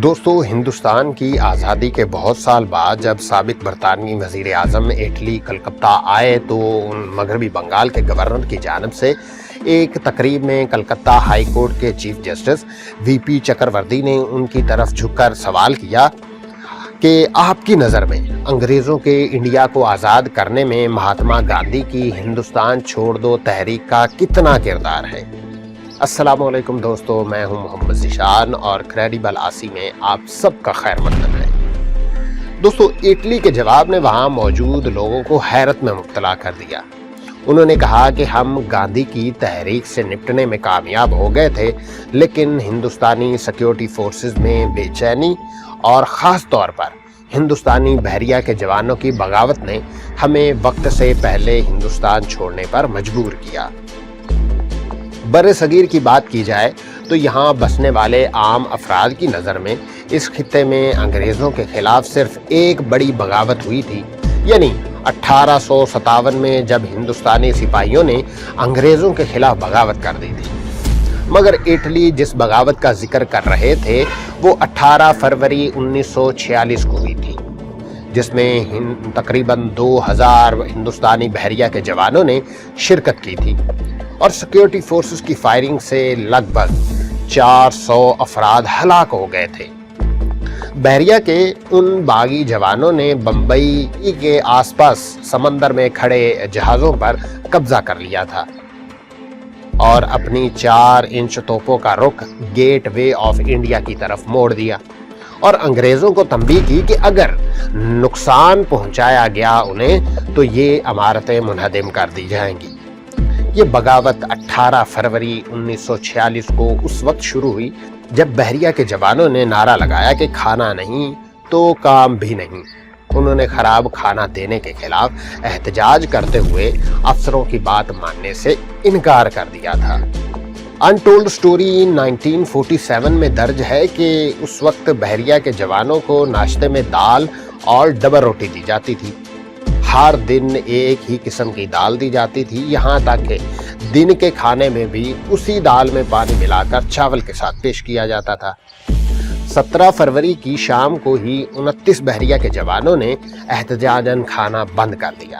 دوستو، ہندوستان کی آزادی کے بہت سال بعد جب سابق برطانوی وزیر اعظم اٹلی کلکتہ آئے تو مغربی بنگال کے گورنر کی جانب سے ایک تقریب میں کلکتہ ہائی کورٹ کے چیف جسٹس وی پی چکرورتی نے ان کی طرف جھک کر سوال کیا کہ آپ کی نظر میں انگریزوں کے انڈیا کو آزاد کرنے میں مہاتما گاندھی کی ہندوستان چھوڑ دو تحریک کا کتنا کردار ہے؟ السلام علیکم دوستو، میں ہوں محمد ذیشان اور کریڈیبل آسی میں آپ سب کا خیر مقدم ہے۔ دوستو، اٹلی کے جواب نے وہاں موجود لوگوں کو حیرت میں مبتلا کر دیا۔ انہوں نے کہا کہ ہم گاندھی کی تحریک سے نپٹنے میں کامیاب ہو گئے تھے، لیکن ہندوستانی سیکیورٹی فورسز میں بے چینی اور خاص طور پر ہندوستانی بحریہ کے جوانوں کی بغاوت نے ہمیں وقت سے پہلے ہندوستان چھوڑنے پر مجبور کیا۔ بر صغیر کی بات کی جائے تو یہاں بسنے والے عام افراد کی نظر میں اس خطے میں انگریزوں کے خلاف صرف ایک بڑی بغاوت ہوئی تھی، یعنی 1857 میں جب ہندوستانی سپاہیوں نے انگریزوں کے خلاف بغاوت کر دی تھی۔ مگر اٹلی جس بغاوت کا ذکر کر رہے تھے وہ 18 فروری 1946 کو ہوئی تھی، جس میں تقریباً 2000 ہندوستانی بحریہ کے جوانوں نے شرکت کی تھی اور سیکیورٹی فورسز کی فائرنگ سے لگ بھگ 400 افراد ہلاک ہو گئے تھے۔ بحریہ کے ان باغی جوانوں نے بمبئی کے آس پاس سمندر میں کھڑے جہازوں پر قبضہ کر لیا تھا اور اپنی 4 انچ توپوں کا رخ گیٹ وے آف انڈیا کی طرف موڑ دیا اور انگریزوں کو تنبیہ کی کہ اگر نقصان پہنچایا گیا انہیں تو یہ عمارتیں منہدم کر دی جائیں گی۔ یہ بغاوت 18 فروری 1946 کو اس وقت شروع ہوئی جب بحریہ کے جوانوں نے نعرہ لگایا کہ کھانا نہیں تو کام بھی نہیں۔ انہوں نے خراب کھانا دینے کے خلاف احتجاج کرتے ہوئے افسروں کی بات ماننے سے انکار کر دیا تھا۔ انٹولڈ سٹوری 1947 میں درج ہے کہ اس وقت بحریہ کے جوانوں کو ناشتے میں دال اور ڈبل روٹی دی جاتی تھی۔ ہر دن ایک ہی قسم کی دال دی جاتی تھی، یہاں تک کہ دن کے کھانے میں بھی اسی دال میں پانی ملا کر چاول کے ساتھ پیش کیا جاتا تھا۔ 17 فروری کی شام کو ہی 29 بحریہ کے جوانوں نے احتجاجاً کھانا بند کر دیا،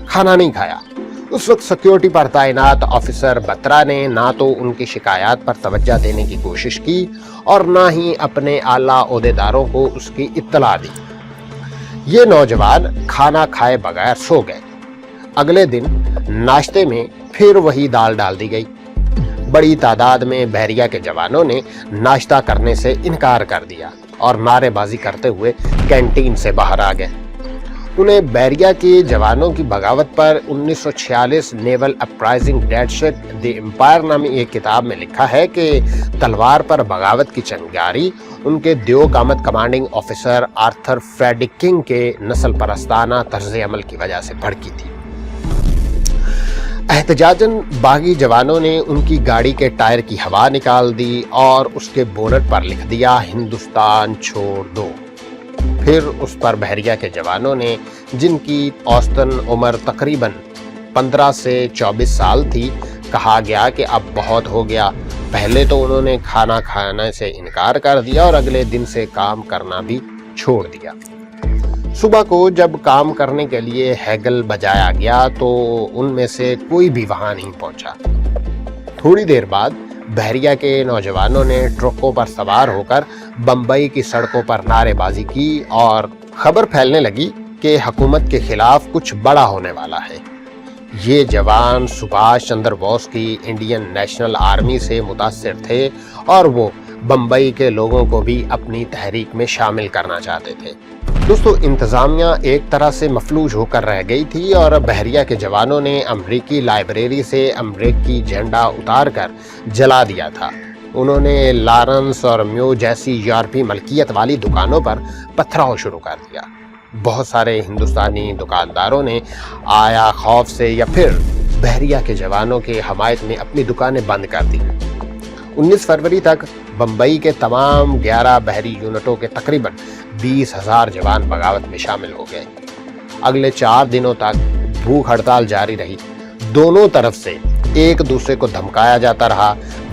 کھانا نہیں کھایا۔ اس وقت سیکیورٹی پر تعینات آفیسر بترا نے نہ تو ان کی شکایات پر توجہ دینے کی کوشش کی اور نہ ہی اپنے اعلیٰ عہدیداروں کو اس کی اطلاع دی۔ یہ نوجوان کھانا کھائے بغیر سو گئے۔ اگلے دن ناشتے میں پھر وہی دال ڈال دی گئی۔ بڑی تعداد میں بحریہ کے جوانوں نے ناشتہ کرنے سے انکار کر دیا اور نعرے بازی کرتے ہوئے کینٹین سے باہر آ گئے۔ انہیں بحریہ کے جوانوں کی بغاوت پر 1946 نیول اپرائزنگ ڈیڈ شٹ دی امپائر نامی ایک کتاب میں لکھا ہے کہ تلوار پر بغاوت کی چنگاری ان کے دیوک آمد commanding officer Arthur Frederick King کے نسل پرستانہ طرز عمل کی وجہ سے بھڑکی تھی۔ احتجاجاً باغی جوانوں نے ان کی گاڑی کے ٹائر کی ہوا نکال دی اور اس کے بونٹ پر لکھ دیا ہندوستان چھوڑ دو۔ پھر اس پر بحریہ کے جوانوں نے، جن کی اوسطاً عمر تقریباً 15 سے 24 سال تھی، کہا گیا کہ اب بہت ہو گیا۔ پہلے تو انہوں نے کھانا کھانے سے انکار کر دیا اور اگلے دن سے کام کرنا بھی چھوڑ دیا۔ صبح کو جب کام کرنے کے لیے ہیگل بجایا گیا تو ان میں سے کوئی بھی وہاں نہیں پہنچا۔ تھوڑی دیر بعد بحریہ کے نوجوانوں نے ٹرکوں پر سوار ہو کر بمبئی کی سڑکوں پر نعرے بازی کی اور خبر پھیلنے لگی کہ حکومت کے خلاف کچھ بڑا ہونے والا ہے۔ یہ جوان سبھاش چندر بوس کی انڈین نیشنل آرمی سے متاثر تھے اور وہ بمبئی کے لوگوں کو بھی اپنی تحریک میں شامل کرنا چاہتے تھے۔ دوستو، انتظامیہ ایک طرح سے مفلوج ہو کر رہ گئی تھی اور بحریہ کے جوانوں نے امریکی لائبریری سے امریکی جھنڈا اتار کر جلا دیا تھا۔ انہوں نے لارنس اور میو جیسی یورپی ملکیت والی دکانوں پر پتھراؤ شروع کر دیا۔ بہت سارے ہندوستانی دکانداروں نے آیا خوف سے یا پھر بحریہ کے جوانوں کے حمایت میں اپنی دکانیں بند کر دی۔ 19 فروری تک بمبئی کے تمام 11 بحری یونٹوں کے تقریباً 20,000 جوان بغاوت میں شامل ہو گئے۔ اگلے 4 دنوں تک بھوک ہڑتال جاری رہی۔ دونوں طرف سے ایک دوسرے کو دھمکایا جاتا رہا۔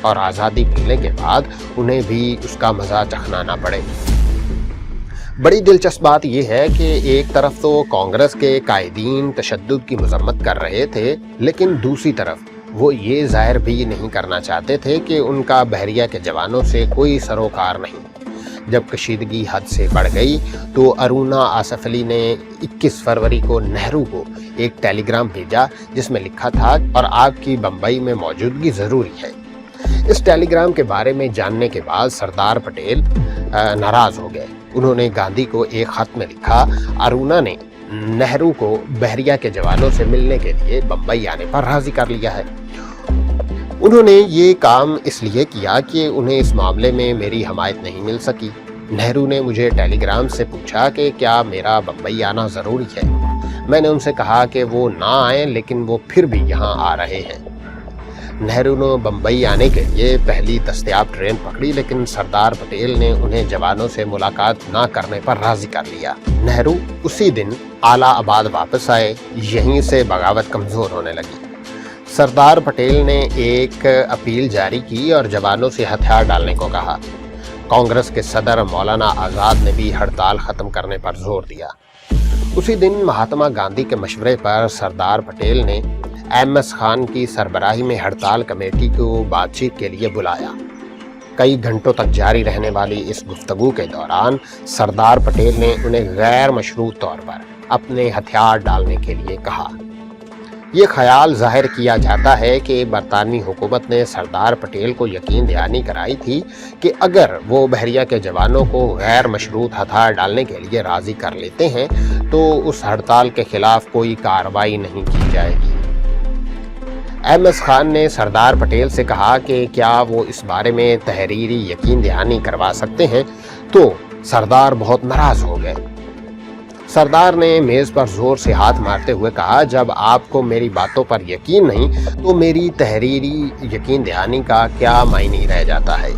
اور آزادی ملنے کے بعد انہیں بھی اس کا مزہ چکھنا نہ پڑے۔ بڑی دلچسپ بات یہ ہے کہ ایک طرف تو کانگریس کے قائدین تشدد کی مذمت کر رہے تھے، لیکن دوسری طرف وہ یہ ظاہر بھی نہیں کرنا چاہتے تھے کہ ان کا بحریہ کے جوانوں سے کوئی سروکار نہیں۔ جب کشیدگی حد سے بڑھ گئی تو ارونا آصف علی نے 21 فروری کو نہرو کو ایک ٹیلی گرام بھیجا جس میں لکھا تھا اور آپ کی بمبئی میں موجودگی ضروری ہے۔ اس ٹیلی گرام کے بارے میں جاننے کے بعد سردار پٹیل ناراض ہو گئے۔ انہوں نے گاندھی کو ایک خط میں لکھا، ارونا نے نہرو کو بحریہ کے جوانوں سے ملنے کے لیے بمبئی آنے پر راضی کر لیا ہے۔ انہوں نے یہ کام اس لیے کیا کہ انہیں اس معاملے میں میری حمایت نہیں مل سکی۔ نہرو نے مجھے ٹیلی گرام سے پوچھا کہ کیا میرا بمبئی آنا ضروری ہے۔ میں نے ان سے کہا کہ وہ نہ آئیں، لیکن وہ پھر بھی یہاں آ رہے ہیں۔ نہرو نے بمبئی آنے کے لیے پہلی دستیاب ٹرین پکڑی، لیکن سردار پٹیل نے انہیں جوانوں سے ملاقات نہ کرنے پر راضی کر لیا۔ نہرو اسی دن اعلیٰ آباد واپس آئے، یہیں سے بغاوت کمزور ہونے لگی۔ سردار پٹیل نے ایک اپیل جاری کی اور جوانوں سے ہتھیار ڈالنے کو کہا۔ کانگریس کے صدر مولانا آزاد نے بھی ہڑتال ختم کرنے پر زور دیا۔ اسی دن مہاتما گاندھی کے مشورے پر سردار پٹیل نے ایم ایس خان کی سربراہی میں ہڑتال کمیٹی کو بات چیت کے لیے بلایا۔ کئی گھنٹوں تک جاری رہنے والی اس گفتگو کے دوران سردار پٹیل نے انہیں غیر مشروط طور پر اپنے ہتھیار ڈالنے کے لیے کہا۔ یہ خیال ظاہر کیا جاتا ہے کہ برطانوی حکومت نے سردار پٹیل کو یقین دہانی کرائی تھی کہ اگر وہ بحریہ کے جوانوں کو غیر مشروط ہتھیار ڈالنے کے لیے راضی کر لیتے ہیں تو اس ہڑتال کے خلاف کوئی کارروائی نہیں کی جائے گی۔ ایم ایس خان نے سردار پٹیل سے کہا کہ کیا وہ اس بارے میں تحریری یقین دہانی کروا سکتے ہیں، تو سردار بہت ناراض ہو گئے۔ سردار نے میز پر زور سے ہاتھ مارتے ہوئے کہا، جب آپ کو میری باتوں پر یقین نہیں تو میری تحریری یقین دہانی کا کیا معنی رہ جاتا ہے۔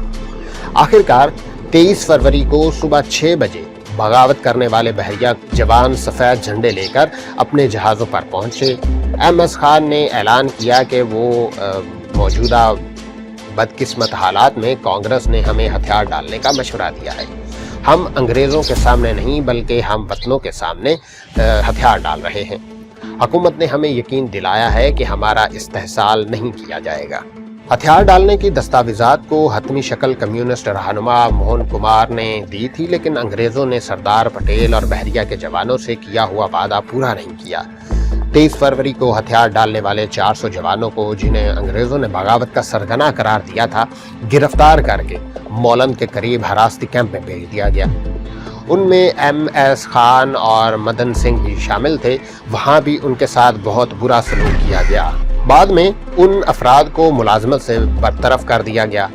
آخرکار 23 فروری کو صبح 6 بجے بغاوت کرنے والے بحریہ جوان سفید جھنڈے لے کر اپنے جہازوں پر پہنچے۔ ایم ایس خان نے اعلان کیا کہ وہ موجودہ بدقسمت حالات میں کانگریس نے ہمیں ہتھیار ڈالنے کا مشورہ دیا ہے۔ ہم انگریزوں کے سامنے نہیں بلکہ ہم وطنوں کے سامنے ہتھیار ڈال رہے ہیں۔ حکومت نے ہمیں یقین دلایا ہے کہ ہمارا استحصال نہیں کیا جائے گا۔ ہتھیار ڈالنے کی دستاویزات کو حتمی شکل کمیونسٹ رہنما موہن کمار نے دی تھی، لیکن انگریزوں نے سردار پٹیل اور بحریہ کے جوانوں سے کیا ہوا وعدہ پورا نہیں کیا۔ 23 فروری کو ہتھیار ڈالنے والے 400 جوانوں کو، جنہیں انگریزوں نے بغاوت کا سرگنا قرار دیا تھا، گرفتار کر کے مولند کے قریب حراستی کیمپ میں بھیج دیا گیا۔ ان میں ایم ایس خان اور مدن سنگھ بھی شامل تھے۔ وہاں بھی ان کے ساتھ بہت برا سلوک کیا گیا۔ بعد میں ان افراد کو ملازمت سے برطرف کر دیا گیا۔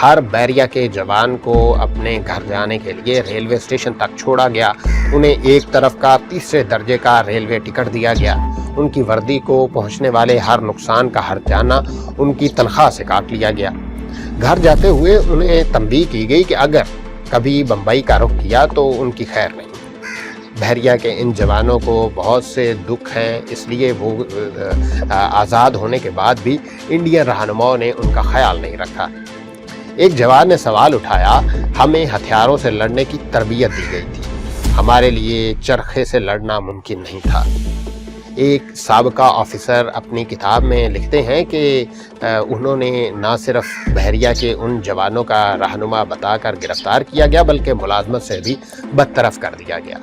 ہر بحریہ کے جوان کو اپنے گھر جانے کے لیے ریلوے اسٹیشن تک چھوڑا گیا۔ انہیں ایک طرف کا تیسرے درجے کا ریلوے ٹکٹ دیا گیا۔ ان کی وردی کو پہنچنے والے ہر نقصان کا ہرجانہ ان کی تنخواہ سے کاٹ لیا گیا۔ گھر جاتے ہوئے انہیں تنبیہ کی گئی کہ اگر کبھی بمبئی کا رخ کیا تو ان کی خیر نہیں۔ بحریہ کے ان جوانوں کو بہت سے دکھ ہیں، اس لیے وہ آزاد ہونے کے بعد بھی انڈین رہنماؤں نے ان کا خیال نہیں رکھا۔ ایک جوان نے سوال اٹھایا، ہمیں ہتھیاروں سے لڑنے کی تربیت دی گئی تھی، ہمارے لیے چرخے سے لڑنا ممکن نہیں تھا۔ ایک سابقہ آفیسر اپنی کتاب میں لکھتے ہیں کہ انہوں نے نہ صرف بحریہ کے ان جوانوں کا رہنما بتا کر گرفتار کیا گیا بلکہ ملازمت سے بھی برطرف کر دیا گیا۔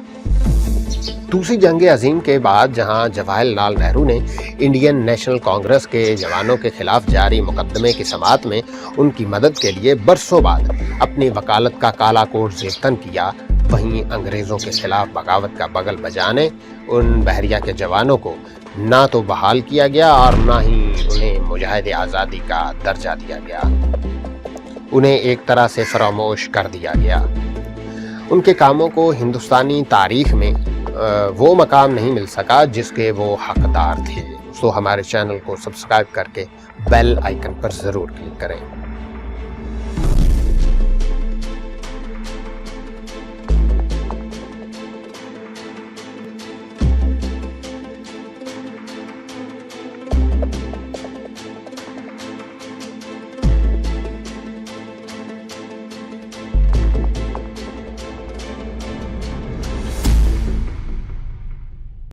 دوسری جنگ عظیم کے بعد جہاں جواہر لال نہرو نے انڈین نیشنل کانگریس کے جوانوں کے خلاف جاری مقدمے کی سماعت میں ان کی مدد کے لیے برسوں بعد اپنی وکالت کا کالا کوٹ زیرتن کیا، وہیں انگریزوں کے خلاف بغاوت کا بغل بجانے ان بحریہ کے جوانوں کو نہ تو بحال کیا گیا اور نہ ہی انہیں مجاہد آزادی کا درجہ دیا گیا۔ انہیں ایک طرح سے فراموش کر دیا گیا۔ ان کے کاموں کو ہندوستانی تاریخ میں وہ مقام نہیں مل سکا جس کے وہ حقدار تھے۔ ہمارے چینل کو سبسکرائب کر کے بیل آئیکن پر ضرور کلک کریں۔